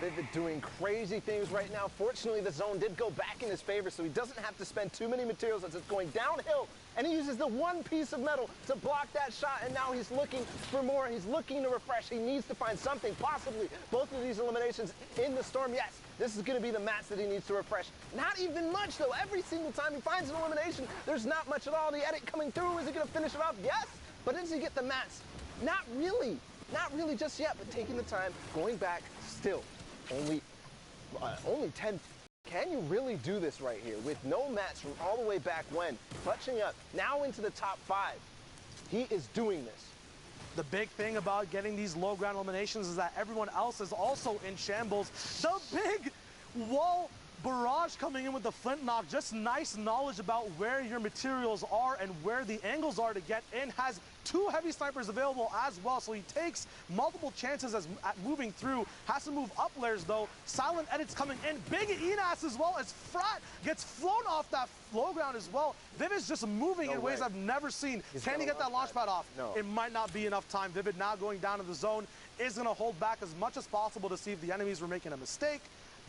Vivid doing crazy things right now. Fortunately, the zone did go back in his favor, so he doesn't have to spend too many materials as it's going downhill. And he uses the one piece of metal to block that shot, and now he's looking for more. He's looking to refresh. He needs to find something, possibly both of these eliminations in the storm. Yes, this is going to be the mats that he needs to refresh. Not even much, though. Every single time he finds an elimination, there's not much at all. The edit coming through, is he going to finish it off? Yes, but does he get the mats? Not really. Not really just yet, but taking the time, going back still. Only 10. Can you really do this right here with no mats from all the way back when? Clutching up now into the top 5. He is doing this. The big thing about getting these low ground eliminations is that everyone else is also in shambles. The big wall barrage coming in with the flintlock, just nice knowledge about where your materials are and where the angles are to get in. Has 2 heavy snipers available as well, so he takes multiple chances at moving through. Has to move up layers though. Silent edits coming in. Big Enas as well as Frat gets flown off that low ground as well. Vivid's just moving in ways I've never seen. Can he get that launch pad off? No. It might not be enough time. Vivid now going down to the zone is going to hold back as much as possible to see if the enemies were making a mistake.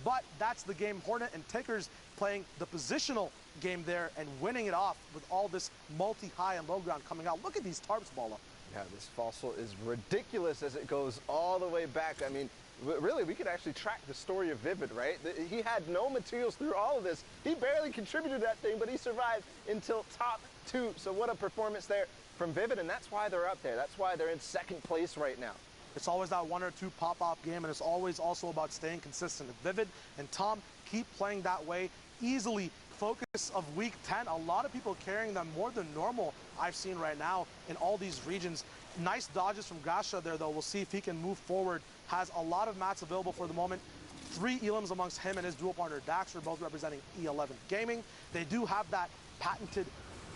But that's the game. Hornet and Tickers playing the positional game there and winning it off with all this multi-high and low ground coming out. Look at these tarps, Bala. Yeah, this fossil is ridiculous as it goes all the way back. I mean, really, we could actually track the story of Vivid, right? He had no materials through all of this. He barely contributed to that thing, but he survived until top 2. So what a performance there from Vivid, and that's why they're up there. That's why they're in 2nd place right now. It's always that 1 or 2 pop-off game, and it's always also about staying consistent. If Vivid and Tom keep playing that way, easily focus of week 10. A lot of people carrying them more than normal I've seen right now in all these regions. Nice dodges from Gasha there, though. We'll see if he can move forward. Has a lot of mats available for the moment. 3 elims amongst him and his dual partner Daxter, both representing E11 Gaming. They do have that patented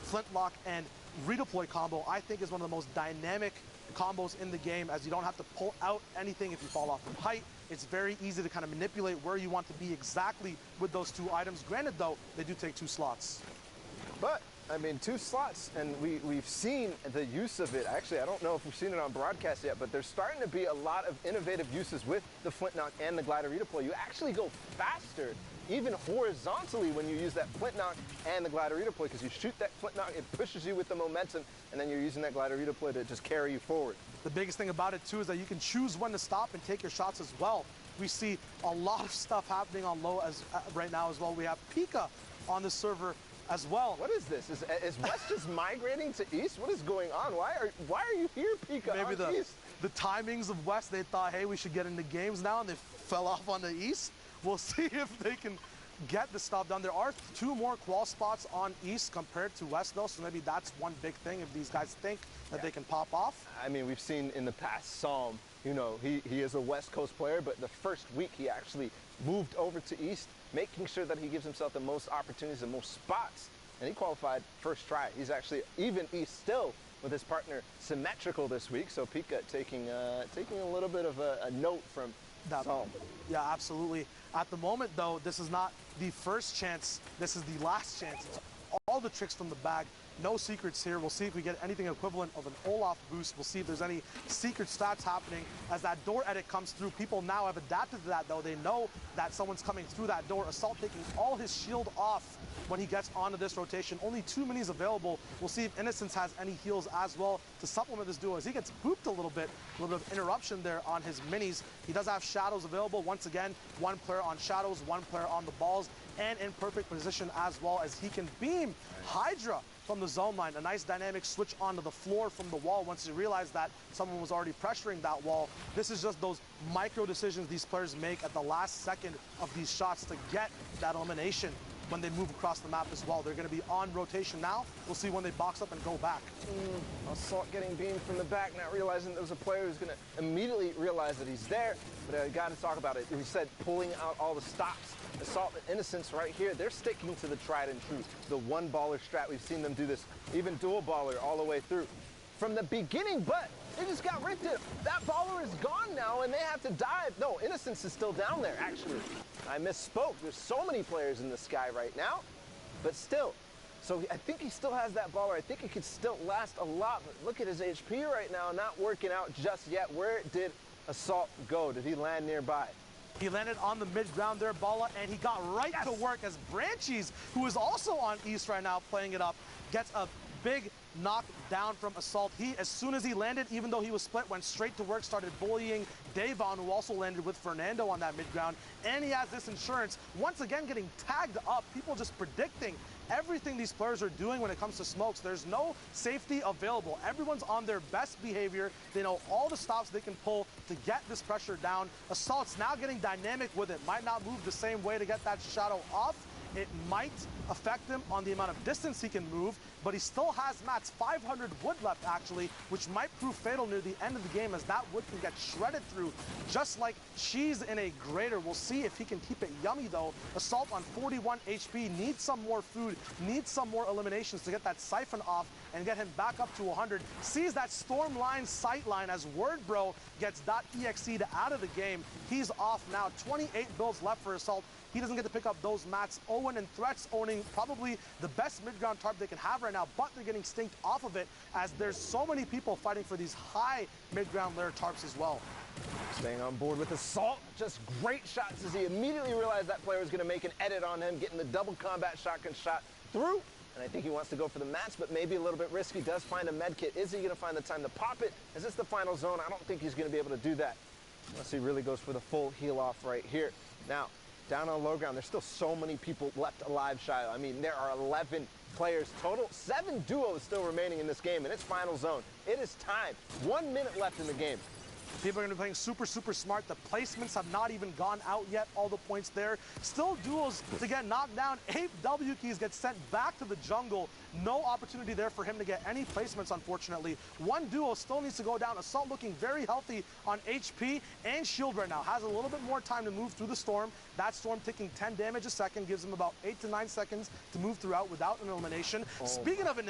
flintlock and redeploy combo. I think is one of the most dynamic combos in the game, as you don't have to pull out anything if you fall off from height. It's very easy to kind of manipulate where you want to be exactly with those 2 items. Granted, though, they do take 2 slots. But, I mean, 2 slots, and we've seen the use of it. Actually, I don't know if we've seen it on broadcast yet, but there's starting to be a lot of innovative uses with the flintlock and the glider redeploy. You actually go faster, even horizontally, when you use that flintlock and the glider redeploy, because you shoot that flintlock, it pushes you with the momentum, and then you're using that glider redeploy to just carry you forward. The biggest thing about it, too, is that you can choose when to stop and take your shots as well. We see a lot of stuff happening on low as right now as well. We have Pika on the server as well. What is this? Is West just migrating to East? What is going on? Why are you here, Pika? Maybe East? the timings of West, they thought, hey, we should get into games now, and they fell off on the East. We'll see if they can get the stuff done. There are 2 more qual spots on East compared to West, though, so maybe that's one big thing if these guys think that they can pop off. I mean, we've seen in the past Psalm, you know, he is a West Coast player, but the first week he actually moved over to East, making sure that he gives himself the most opportunities and most spots, and he qualified first try. He's actually even East still with his partner Symmetrical this week, so Pika taking a little bit of a note from Psalm. Yeah, absolutely. At the moment, though, this is not the first chance. This is the last chance. It's all the tricks from the bag. No secrets here. We'll see if we get anything equivalent of an Olaf boost. We'll see if there's any secret stats happening as that door edit comes through. People now have adapted to that, though. They know that someone's coming through that door. Assault taking all his shield off when he gets onto this rotation. Only 2 minis available. We'll see if Innocence has any heals as well to supplement this duo as he gets booped a little bit of interruption there on his minis. He does have shadows available. Once again, 1 player on shadows, 1 player on the balls, and in perfect position as well as he can beam Hydra from the zone line. A nice dynamic switch onto the floor from the wall once you realize that someone was already pressuring that wall. This is just those micro decisions these players make at the last second of these shots to get that elimination when they move across the map as well. They're going to be on rotation now. We'll see when they box up and go back. Assault getting beamed from the back, not realizing there was a player who's going to immediately realize that he's there. But I got to talk about it. We said pulling out all the stops. Assault and Innocence right here, they're sticking to the tried and true. The 1 baller strat, we've seen them do this. Even dual baller all the way through. From the beginning, but they just got rifted. That baller is gone now, and they have to dive. No, Innocence is still down there, actually. I misspoke. There's so many players in the sky right now, but still So I think he still has that baller. I think he could still last a lot. But look at his HP right now, not working out just yet. Where did Assault go? Did he land nearby? He landed on the mid-ground there, Bala, and he got right to work as Branchies, who is also on East right now, playing it up, gets a big knock down from Assault. He, as soon as he landed, even though he was split, went straight to work, started bullying Davon, who also landed with Fernando on that mid-ground, and he has this insurance. Once again, getting tagged up, people just predicting everything these players are doing when it comes to smokes. There's no safety available. Everyone's on their best behavior. They know all the stops they can pull to get this pressure down. Assault's now getting dynamic with it. Might not move the same way to get that shadow off. It might affect him on the amount of distance he can move, but he still has mats 500 wood left actually, which might prove fatal near the end of the game, as that wood can get shredded through just like cheese in a grater. We'll see if he can keep it yummy though. Assault on 41 HP, needs some more food, needs some more eliminations to get that siphon off and get him back up to 100. Sees that Stormline sight line as Wordbro gets .exed out of the game. He's off now. 28 builds left for Assault. He doesn't get to pick up those mats. Owen and Threats owning probably the best mid-ground tarp they can have right now, but they're getting stinked off of it as there's so many people fighting for these high mid-ground layer tarps as well. Staying on board with Assault, just great shots as he immediately realized that player was going to make an edit on him, getting the double combat shotgun shot through. And I think he wants to go for the mats, but maybe a little bit risky. Does find a med kit. Is he going to find the time to pop it? Is this the final zone? I don't think he's going to be able to do that unless he really goes for the full heal off right here. Now, down on low ground, there's still so many people left alive, Shiloh. I mean, there are 11 players total. 7 duos still remaining in this game, and it's final zone. It is time. 1 minute left in the game. People are going to be playing super, super smart. The placements have not even gone out yet. All the points there. Still duels to get knocked down. 8 W keys get sent back to the jungle. No opportunity there for him to get any placements, unfortunately. 1 duo still needs to go down. Assault looking very healthy on HP and shield right now. Has a little bit more time to move through the storm. That storm taking 10 damage a second gives him about 8 to 9 seconds to move throughout without an elimination. Speaking of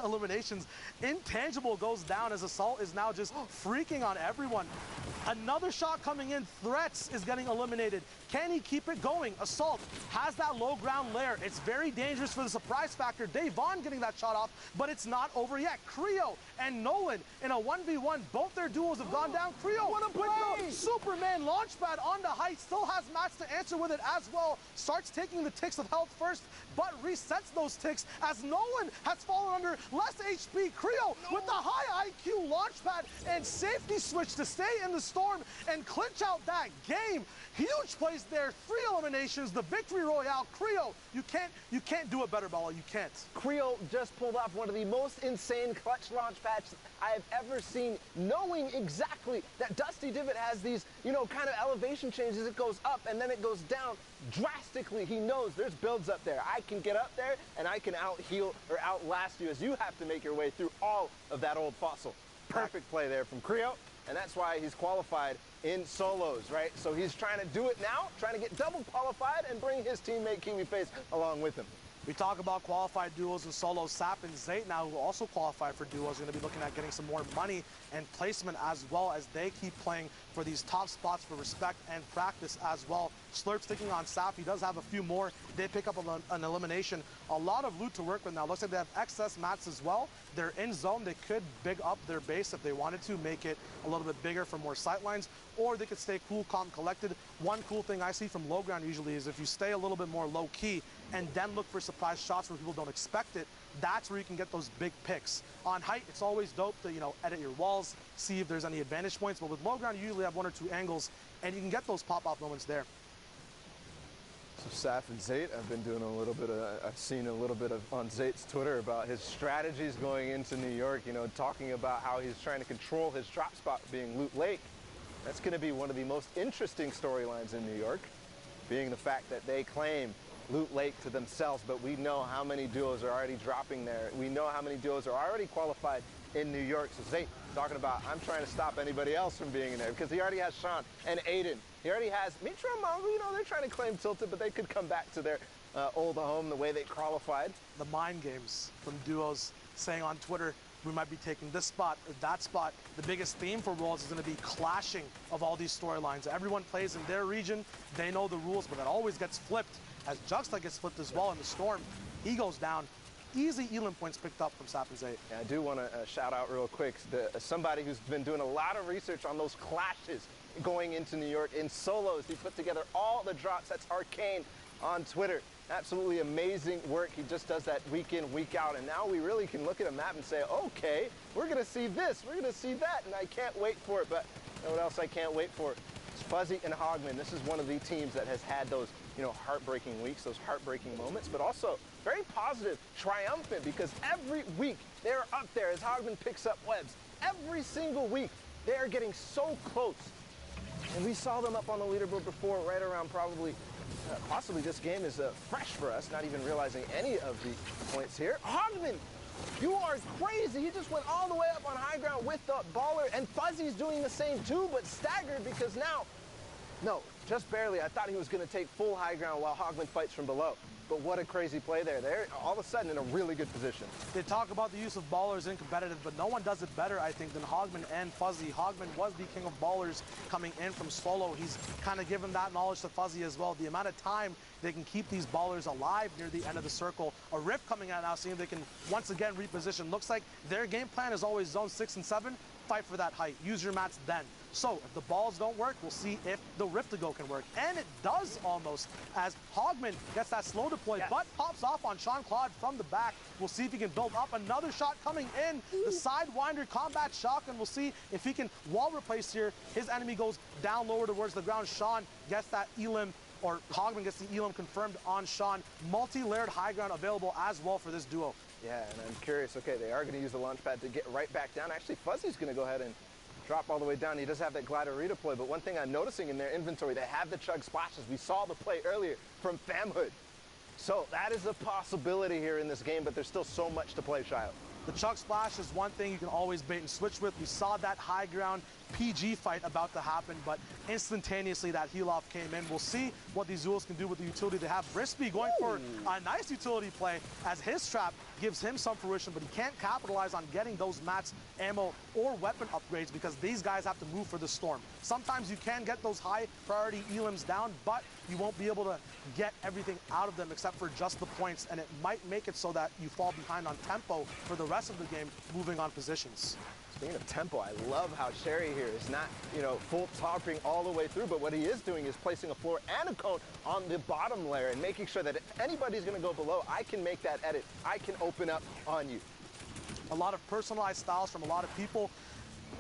eliminations, Intangible goes down as Assault is now just freaking on everyone. Another shot coming in. Threats is getting eliminated. Can he keep it going? Assault has that low ground lair. It's very dangerous for the surprise factor. Davon getting that shot off, but it's not over yet. Creo and Nolan in a 1v1. Both their duos have gone down. Creo what a with play! the Superman launchpad on the height. Still has mats to answer with it as well. Starts taking the ticks of health first, but resets those ticks as Nolan has fallen under less HP. Creo with the high IQ launchpad and safety switch to stay in the storm and clinch out that game. Huge plays there. 3 eliminations. The victory royale. Creo, you can't do it better, Bala. You can't. Creo just pulled off one of the most insane clutch launch pads I have ever seen, knowing exactly that Dusty Divot has these, you know, kind of elevation changes. It goes up and then it goes down drastically. He knows there's builds up there. I can get up there and I can out-heal or outlast you as you have to make your way through all of that old fossil. Perfect play there from Creo, and that's why he's qualified in solos, right? So he's trying to do it now, trying to get double qualified and bring his teammate KiwiFace along with him. We talk about qualified duos and solos. Sap and Zayt now, who also qualified for duos, are going to be looking at getting some more money and placement as well as they keep playing for these top spots for respect and practice as well. Slurp sticking on Sap. He does have a few more. They pick up an elimination. A lot of loot to work with now. Looks like they have excess mats as well. They're in zone. They could big up their base if they wanted to, make it a little bit bigger for more sightlines, or they could stay cool, calm, collected. One cool thing I see from low ground usually is if you stay a little bit more low key and then look for surprise shots where people don't expect it, that's where you can get those big picks. On height, it's always dope to, you know, edit your walls, see if there's any advantage points, but with low ground, you usually have 1 or 2 angles, and you can get those pop-off moments there. So Saf and Zayt, I've been doing a little bit of, I've seen a little bit of on Zayt's Twitter about his strategies going into New York, you know, talking about how he's trying to control his drop spot being Loot Lake. That's going to be one of the most interesting storylines in New York, being the fact that they claim Loot Lake to themselves, but we know how many duos are already dropping there. We know how many duos are already qualified in New York. So Zayt talking about, I'm trying to stop anybody else from being in there because he already has Sean and Aiden. He already has Mitra and Mongo, you know, they're trying to claim Tilted, but they could come back to their old home the way they qualified. The mind games from duos saying on Twitter, we might be taking this spot or that spot. The biggest theme for Worlds is going to be clashing of all these storylines. Everyone plays in their region. They know the rules, but that always gets flipped as Juxta gets flipped as well in the storm. He goes down. easy Elam points picked up from Sap and Zay. Yeah, I do want to shout out real quick somebody who's been doing a lot of research on those clashes going into New York in solos. He put together all the drops. That's Arcane on Twitter. Absolutely amazing work. He just does that week in, week out. And now we really can look at a map and say, okay, we're going to see this, we're going to see that. And I can't wait for it. But you know what else I can't wait for? It's Fuzzy and Hogman. This is one of the teams that has had those, heartbreaking weeks, those heartbreaking moments, but also very positive, triumphant, because every week they're up there as Hogman picks up webs. Every single week they are getting so close. And we saw them up on the leaderboard before, right around probably, possibly this game is fresh for us, not even realizing any of the points here. Hogman, you are crazy. He just went all the way up on high ground with the baller, and Fuzzy's doing the same too, but staggered because now, no, just barely. I thought he was going to take full high ground while Hogman fights from below. But what a crazy play there. They're all of a sudden in a really good position. They talk about the use of ballers in competitive, but no one does it better, I think, than Hogman and Fuzzy. Hogman was the king of ballers coming in from solo. He's kind of given that knowledge to Fuzzy as well. The amount of time they can keep these ballers alive near the end of the circle. A rift coming out now, seeing if they can once again reposition. Looks like their game plan is always zone 6 and 7. Fight for that height. Use your mats then. So if the balls don't work, we'll see if the rift to go can work. And it does almost, as Hogman gets that slow deploy, but pops off on Sean Claude from the back. We'll see if he can build up. Another shot coming in. The Sidewinder combat shotgun. We'll see if he can wall replace here. His enemy goes down lower towards the ground. Sean gets that Elam, or Hogman gets the Elam confirmed on Sean. Multi-layered high ground available as well for this duo. Yeah, and I'm curious, okay, they are going to use the launch pad to get right back down. Actually, Fuzzy's going to go ahead and drop all the way down. He does have that glider redeploy, but one thing I'm noticing in their inventory, they have the chug splashes. We saw the play earlier from Famhood. So that is a possibility here in this game, but there's still so much to play, Shio. The chug splash is one thing you can always bait and switch with. We saw that high ground PG fight about to happen, but instantaneously that heal off came in. We'll see what these duels can do with the utility they have. Brispy going for a nice utility play as his trap gives him some fruition, but he can't capitalize on getting those mats, ammo, or weapon upgrades because these guys have to move for the storm. Sometimes you can get those high priority Elams down, but you won't be able to get everything out of them except for just the points, and it might make it so that you fall behind on tempo for the rest of the game, moving on positions. Speaking of tempo, I love how Sherry here is not, full topping all the way through, but what he is doing is placing a floor and a cone on the bottom layer and making sure that if anybody's going to go below, I can make that edit. I can open up on you. A lot of personalized styles from a lot of people.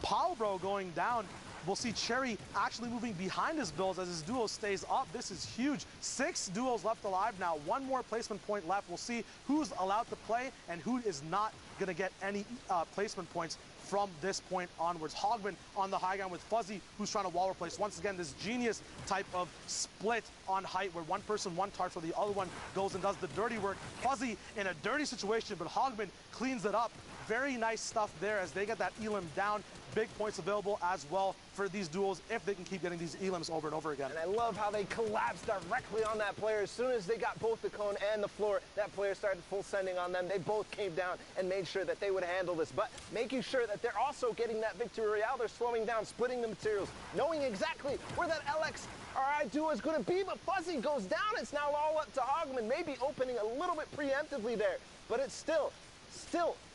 Palbro going down. We'll see Cherry actually moving behind his builds as his duo stays up. This is huge. 6 duos left alive now. 1 more placement point left. We'll see who's allowed to play and who is not going to get any placement points from this point onwards. Hogman on the high ground with Fuzzy, who's trying to wall replace. Once again, this genius type of split on height where one person, one target, so the other one goes and does the dirty work. Fuzzy in a dirty situation, but Hogman cleans it up. Very nice stuff there as they get that Elam down. Big points available as well for these duels if they can keep getting these Elams over and over again. And I love how they collapsed directly on that player. As soon as they got both the cone and the floor, that player started full sending on them. They both came down and made sure that they would handle this, but making sure that they're also getting that victory royale. They're slowing down, splitting the materials, knowing exactly where that LX RI duo is going to be, but Fuzzy goes down. It's now all up to Hogman, maybe opening a little bit preemptively there, but it's still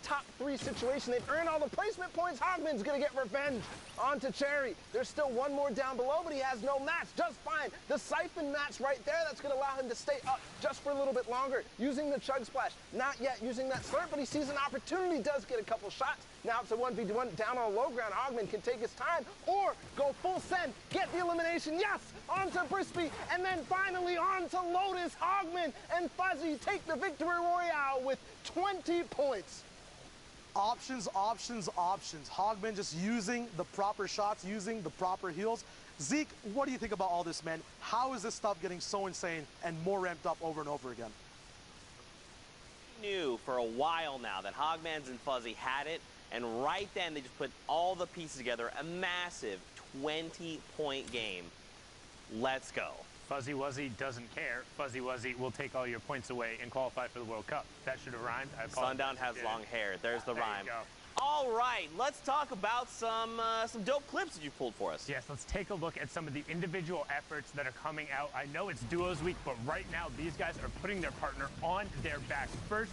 top 3 situation. They've earned all the placement points. Hogman's gonna get revenge onto Cherry. There's still one more down below, but he has no match. Just fine. The Siphon match right there, that's gonna allow him to stay up just for a little bit longer. Using the Chug Splash, not yet using that slurp, but he sees an opportunity, does get a couple shots. Now it's a 1v1 down on low ground. Hogman can take his time or go full send, get the elimination, yes, onto Brispy, and then finally onto Lotus. Hogman and Fuzzy take the victory royale with 20 points. Options, options, options. Hogman just using the proper shots, using the proper heals. Zeke, what do you think about all this, man? How is this stuff getting so insane and more ramped up over and over again? Knew for a while now that Hogman's and Fuzzy had it, and right then they just put all the pieces together. A massive 20-point game. Let's go. Fuzzy Wuzzy doesn't care. Fuzzy Wuzzy will take all your points away and qualify for the World Cup. That should have rhymed. I apologize. Sundown has long hair. There's the rhyme. You go. All right, let's talk about some dope clips that you pulled for us. Yes, let's take a look at some of the individual efforts that are coming out. I know it's duos week, but right now these guys are putting their partner on their back. First